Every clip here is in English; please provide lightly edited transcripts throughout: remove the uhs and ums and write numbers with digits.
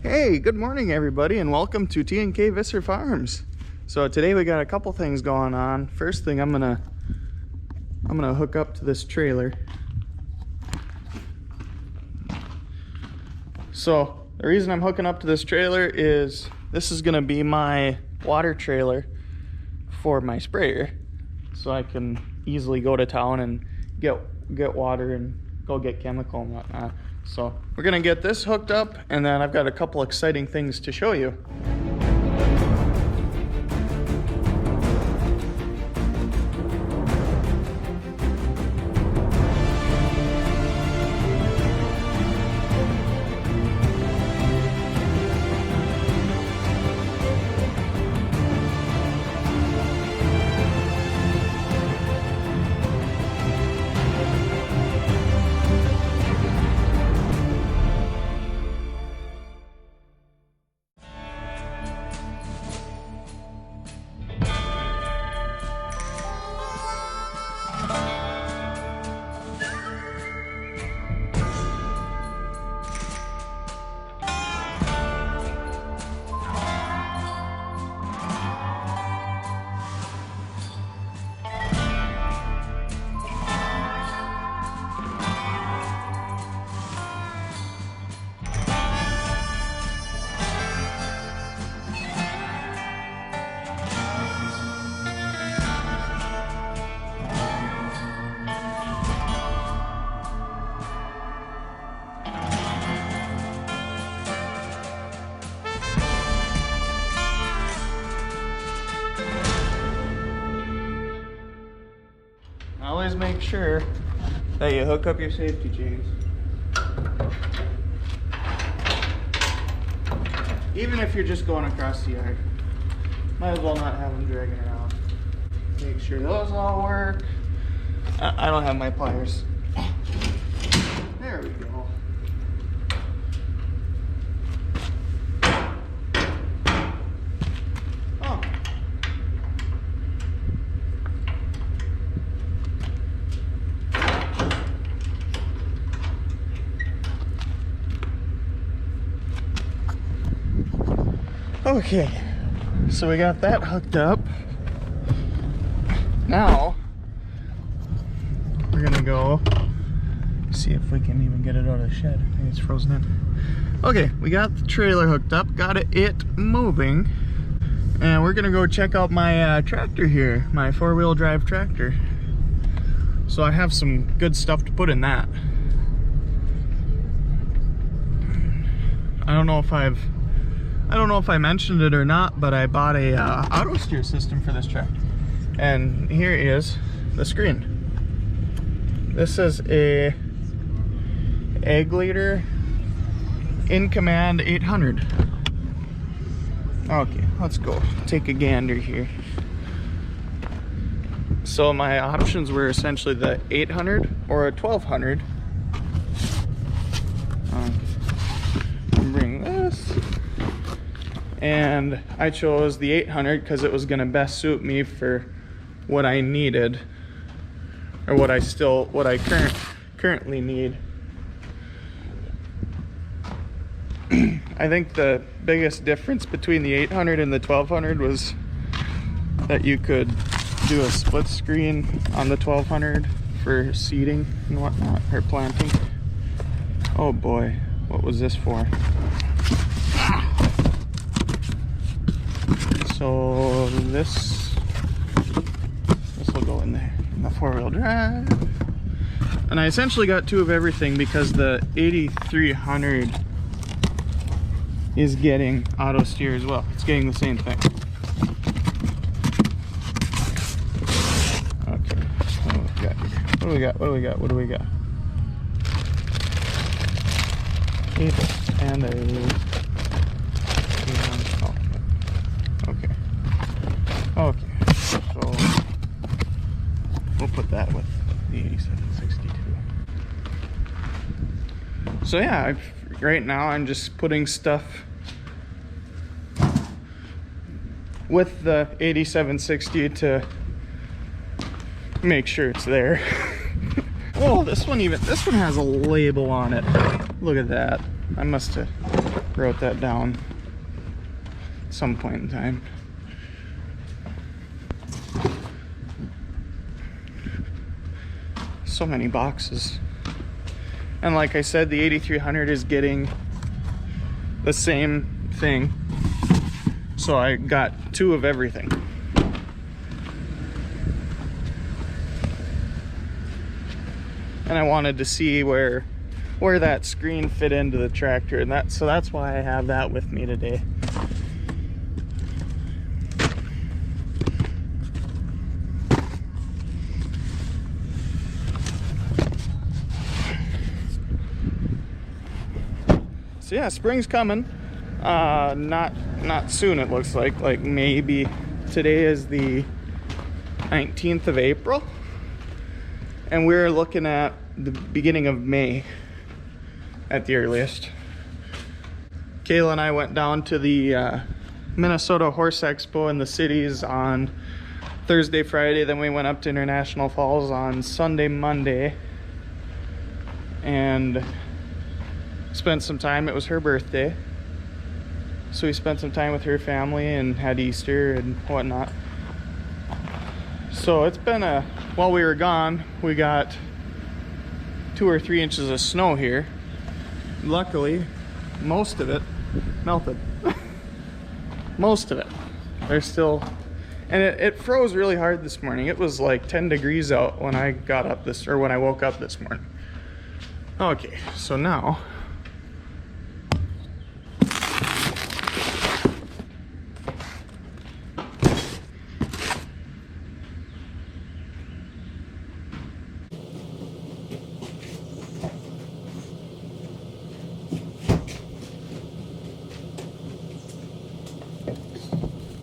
Hey, good morning everybody, and welcome to T&K Visser Farms. So today we got a couple things going on. First thing, I'm gonna hook up to this trailer. So the reason I'm hooking up to this trailer is this is gonna be my water trailer for my sprayer, so I can easily go to town and get water and go get chemical and whatnot. So we're gonna get this hooked up, and then I've got a couple exciting things to show you. Always make sure that you hook up your safety chains. Even if you're just going across the yard, might as well not have them dragging around. Make sure those all work. I don't have my pliers. There we go. Oh. Okay, so we got that hooked up. Now we're gonna go see if we can even get it out of the shed. Maybe it's frozen in. Okay, we got the trailer hooked up, got it moving, and we're gonna go check out my tractor here, my four-wheel drive tractor. So I have some good stuff to put in that. I don't know if I mentioned it or not, but I bought a auto steer system for this tractor, and here is the screen. This is a Egg Leader In Command 800. Okay, let's go take a gander here. So my options were essentially the 800 or a 1200. Bring this. And I chose the 800 because it was going to best suit me for what I needed, or what I currently need. I think the biggest difference between the 800 and the 1200 was that you could do a split screen on the 1200 for seeding and whatnot, or planting. Oh boy, what was this for? So this will go in there, in the four-wheel drive. And I essentially got two of everything because the 8300 is getting auto steer as well. It's getting the same thing. Okay, what do we got? Cable and a... Okay, so we'll put that with the 8762. So yeah, right now I'm just putting stuff with the 8760 to make sure it's there. Oh, this one has a label on it. Look at that. I must have wrote that down at some point in time. So many boxes. And like I said, the 8300 is getting the same thing. So I got 2 of everything. And I wanted to see where that screen fit into the tractor, and so that's why I have that with me today. So yeah, spring's coming. Not soon, it looks like maybe today is the 19th of April, and we're looking at the beginning of May at the earliest. Kayla and I went down to the Minnesota Horse Expo in the cities on Thursday, Friday. Then we went up to International Falls on Sunday, Monday, and spent some time. It was her birthday, so we spent some time with her family and had Easter and whatnot. So it's been while we were gone, we got 2 or 3 inches of snow here. Luckily, most of it melted. Most of it. There's still, and it froze really hard this morning. It was like 10 degrees out when I got up when I woke up this morning. Okay, so now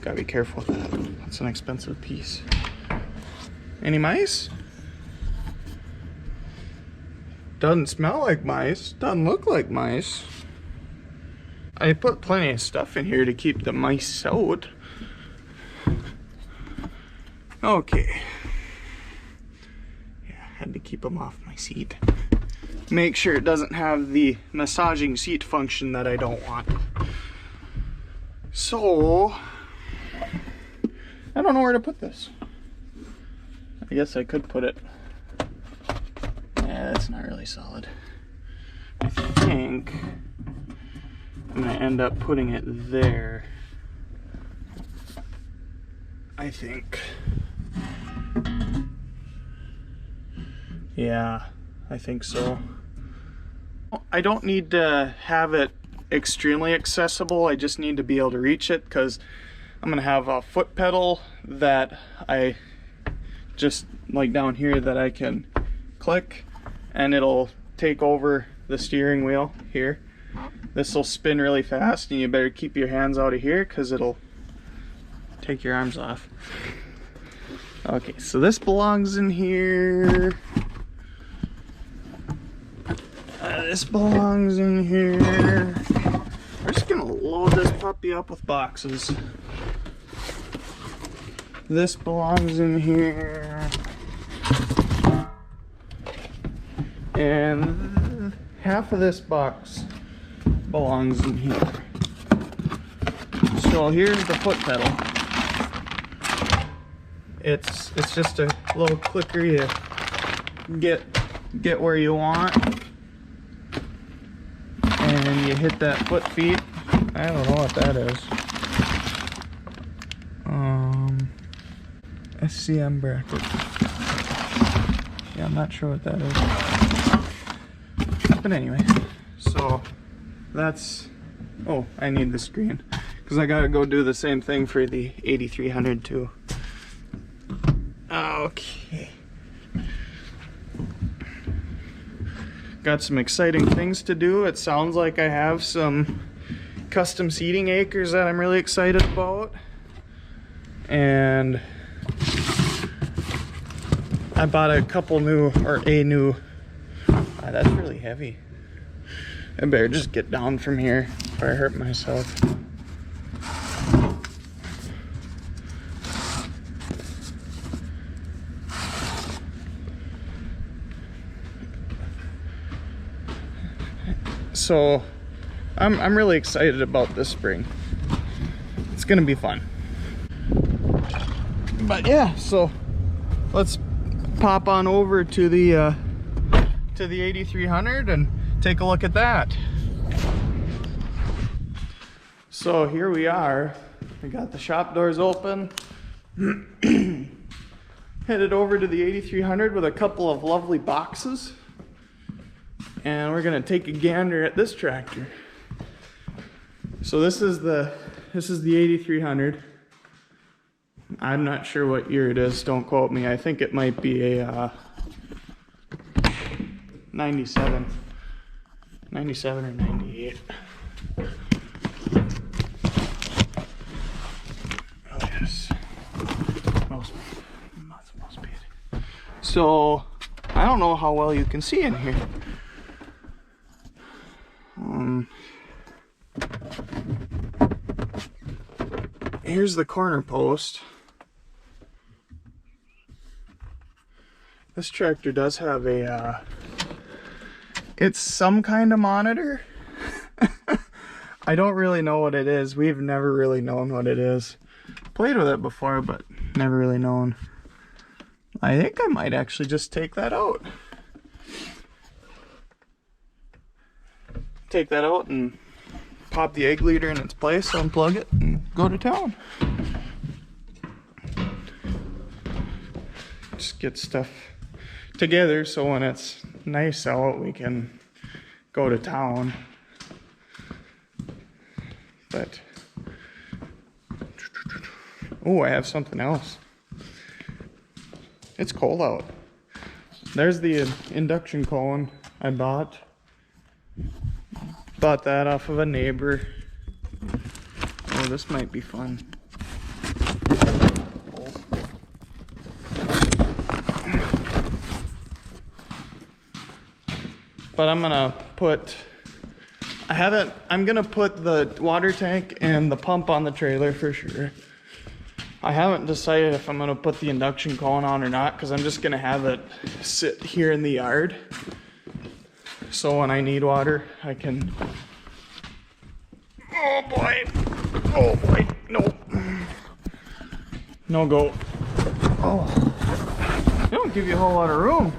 gotta be careful with that. That's an expensive piece. Any mice? Doesn't smell like mice. Doesn't look like mice. I put plenty of stuff in here to keep the mice out. Okay. Yeah, had to keep them off my seat. Make sure it doesn't have the massaging seat function that I don't want. So I don't know where to put this. I guess I could put it. Yeah, that's not really solid. I think I'm gonna end up putting it there. I think. Yeah, I think so. I don't need to have it extremely accessible. I just need to be able to reach it, because I'm gonna have a foot pedal that I just like down here that I can click, and it'll take over the steering wheel here. This will spin really fast, and you better keep your hands out of here because it'll take your arms off. Okay, so this belongs in here. This belongs in here. We're just gonna load this puppy up with boxes. This belongs in here. And half of this box belongs in here. So here's the foot pedal. It's just a little clicker you get where you want. And you hit that foot feet. I don't know what that is. SCM bracket. Yeah, I'm not sure what that is. But anyway, so that's, oh, I need the screen because I gotta go do the same thing for the 8300 too. Okay. Got some exciting things to do. It sounds like I have some custom seating acres that I'm really excited about. And I bought a new, that's really heavy. I better just get down from here before I hurt myself. So I'm really excited about this spring. It's gonna be fun. But yeah, so let's pop on over to the 8300 and take a look at that. So here we are. We got the shop doors open. Headed over to the 8300 with a couple of lovely boxes. And we're gonna take a gander at this tractor. So this is the 8300. I'm not sure what year it is, don't quote me. I think it might be a 97 or 98. Oh yes, most speed. So I don't know how well you can see in here. Here's the corner post. This tractor does have a, it's some kind of monitor. I don't really know what it is. We've never really known what it is. Played with it before, but never really known. I think I might actually just take that out. Take that out and pop the egg leader in its place, unplug it, and go to town. Just get stuff together so when it's nice out we can go to town. But oh, I have something else. It's cold out. There's the induction cone I bought. Bought that off of a neighbor. Oh, this might be fun. But I'm gonna put, I'm gonna put the water tank and the pump on the trailer for sure. I haven't decided if I'm gonna put the induction cone on or not, because I'm just gonna have it sit here in the yard. So when I need water, I can... Oh boy! Oh boy! No! No go! Oh! They don't give you a whole lot of room.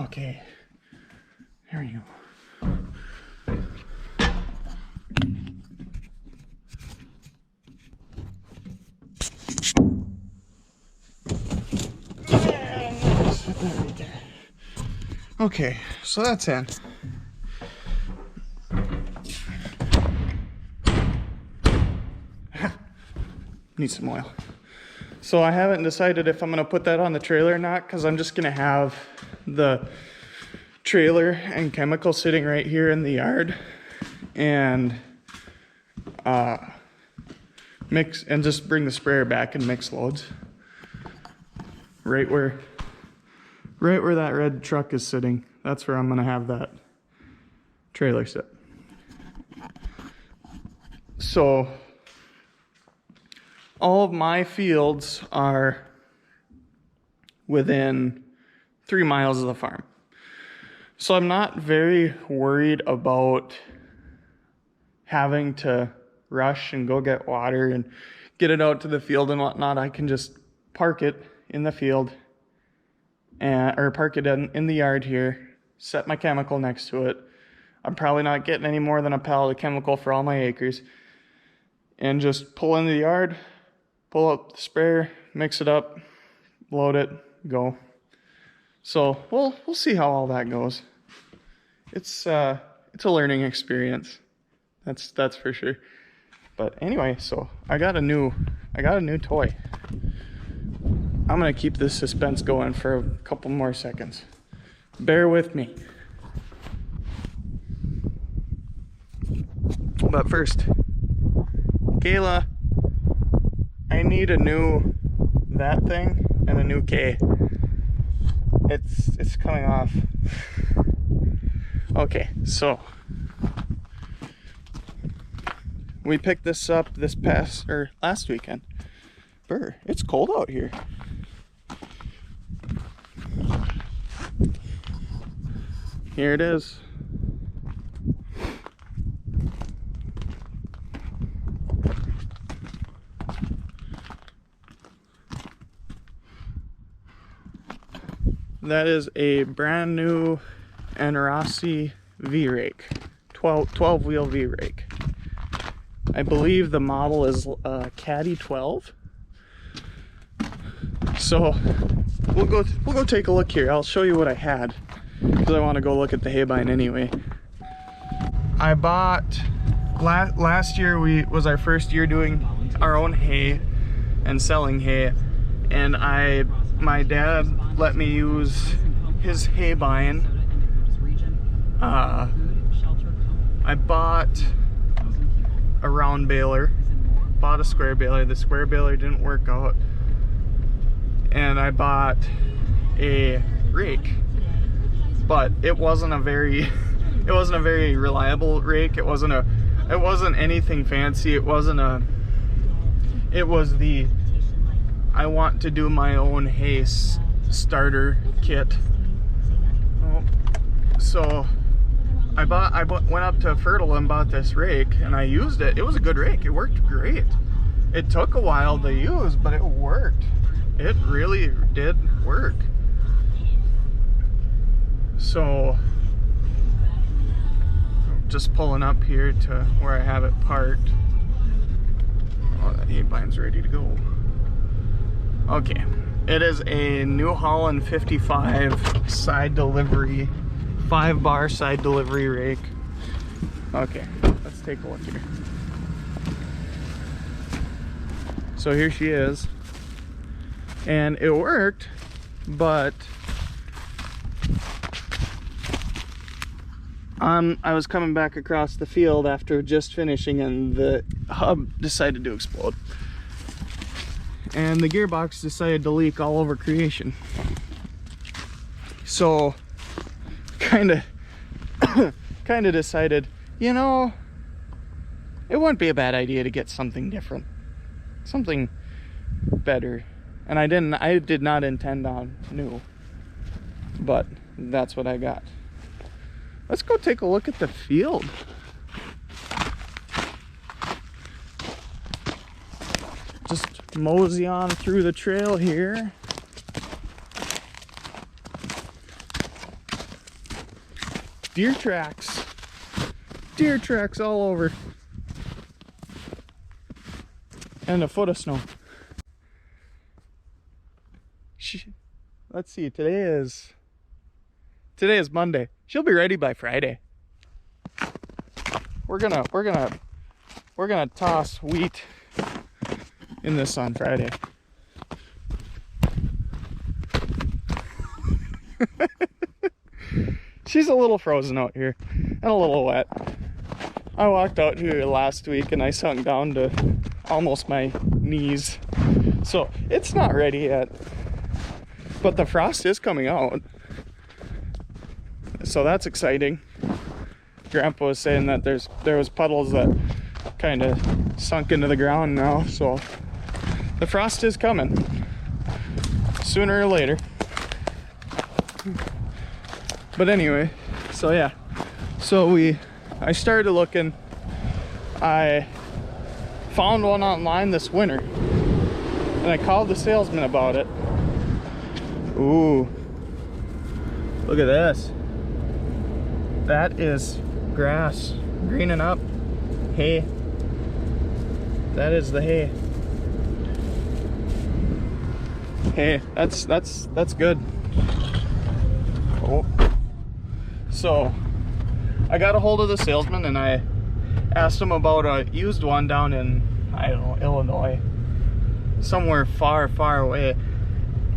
Okay. There you go. Okay, so that's in. Need some oil. So I haven't decided if I'm gonna put that on the trailer or not, because I'm just gonna have the trailer and chemical sitting right here in the yard and mix and just bring the sprayer back and mix loads right where that red truck is sitting. That's where I'm gonna have that trailer sit. So all of my fields are within 3 miles of the farm. So I'm not very worried about having to rush and go get water and get it out to the field and whatnot. I can just park it in the field or park it in the yard here, set my chemical next to it. I'm probably not getting any more than a pallet of chemical for all my acres. And just pull into the yard, pull up the sprayer, mix it up, load it, go. So we'll see how all that goes. It's a learning experience. That's for sure. But anyway, so I got a new toy. I'm gonna keep this suspense going for a couple more seconds. Bear with me. But first, Kayla, I need a new that thing and a new K. It's coming off. Okay, so we picked this up last weekend. Brr, it's cold out here. Here it is. That is a brand new Rossi V-Rake, 12 wheel V-Rake. I believe the model is Caddy 12. So we'll go take a look here. I'll show you what I had because I want to go look at the haybine anyway. I bought last year was our first year doing our own hay and selling hay, and my dad let me use his haybine. I bought a round baler, bought a square baler. The square baler didn't work out, and I bought a rake, but it wasn't a very reliable rake. It wasn't anything fancy. It was the I want to do my own hay starter kit. So I went up to Fertile and bought this rake, and I used it. It was a good rake. It worked great. It took a while to use, but it worked. It really did work. So just pulling up here to where I have it parked. Oh, that haybine's ready to go. Okay, it is a New Holland 55 side delivery, 5-bar side delivery rake. Okay, let's take a look here. So here she is, and it worked, but I was coming back across the field after just finishing, and the hub decided to explode. And the gearbox decided to leak all over creation. So, kind of decided, you know, it wouldn't be a bad idea to get something different, something better. And I did not intend on new, but that's what I got. Let's go take a look at the field. Just mosey on through the trail here. Deer tracks all over, and a foot of snow. Let's see, today is Monday. She'll be ready by Friday. We're gonna toss wheat in this on Friday. She's a little frozen out here and a little wet. I walked out here last week and I sunk down to almost my knees. So it's not ready yet, but the frost is coming out. So that's exciting. Grandpa was saying that there was puddles that kind of sunk into the ground now, so the frost is coming sooner or later. But anyway, so yeah, I started looking. I found one online this winter, and I called the salesman about it. Ooh, look at this. That is grass greening up. Hay. That is the hay. Hey, that's good. Oh. So I got a hold of the salesman and I asked him about a used one down in, I don't know, Illinois, somewhere far, far away,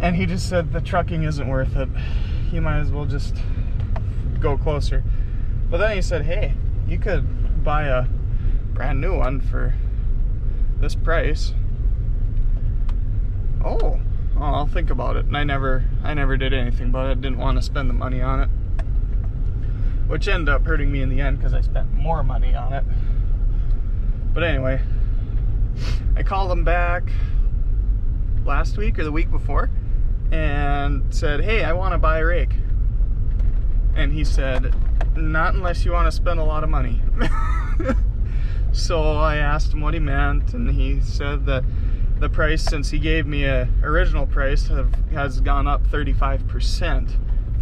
and he just said the trucking isn't worth it. You might as well just go closer. But then he said, hey, you could buy a brand new one for this price. Oh, I'll think about it. And I never did anything about it. Didn't want to spend the money on it, which ended up hurting me in the end because I spent more money on it. But anyway, I called him back last week or the week before and said, hey, I want to buy a rake. And he said, not unless you want to spend a lot of money. So I asked him what he meant, and he said that the price, since he gave me a original price, has gone up 35%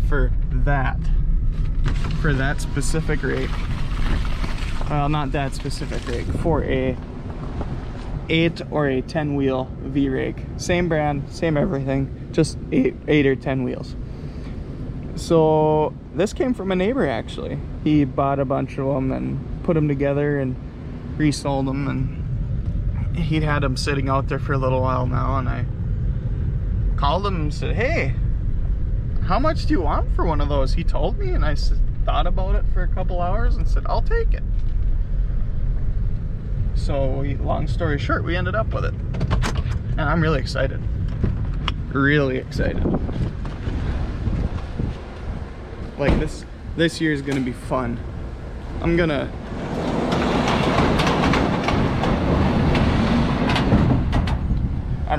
for that specific rake. Well, not that specific rake, for a 8 or a 10 wheel V rake. Same brand, same everything, just 8 or 10 wheels. So this came from a neighbor actually. He bought a bunch of them and put them together and resold them, and he'd had them sitting out there for a little while now, and I called him and said, hey, how much do you want for one of those? He told me, and I thought about it for a couple hours and said, I'll take it. So long story short, we ended up with it, and I'm really excited. Really excited. Like this year is gonna be fun. I'm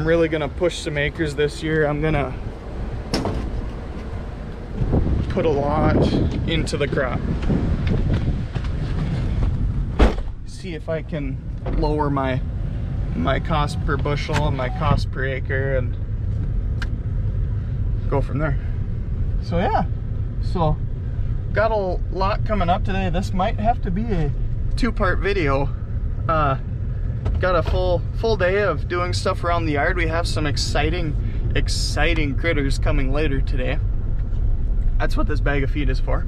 really gonna push some acres this year. I'm gonna put a lot into the crop. See if I can lower my cost per bushel and my cost per acre and go from there. So yeah, so got a lot coming up today. This might have to be a 2-part video. Got a full day of doing stuff around the yard. We have some exciting critters coming later today. That's what this bag of feed is for.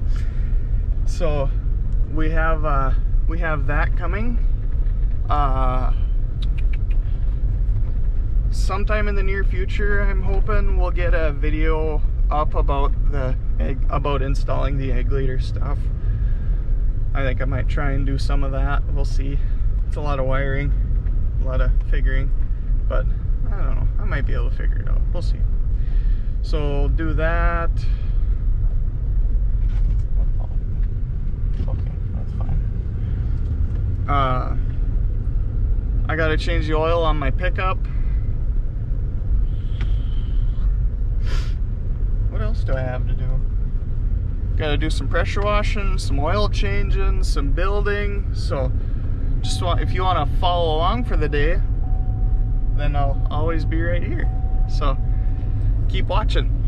So we have that coming. Sometime in the near future, I'm hoping we'll get a video up about installing the egg layer stuff. I think I might try and do some of that. We'll see. It's a lot of wiring, a lot of figuring, but I don't know. I might be able to figure it out. We'll see. So we'll do that. Okay, that's fine. I gotta change the oil on my pickup. What else do I have to do? Gotta do some pressure washing, some oil changing, some building. So if you want to follow along for the day, then I'll always be right here. So keep watching.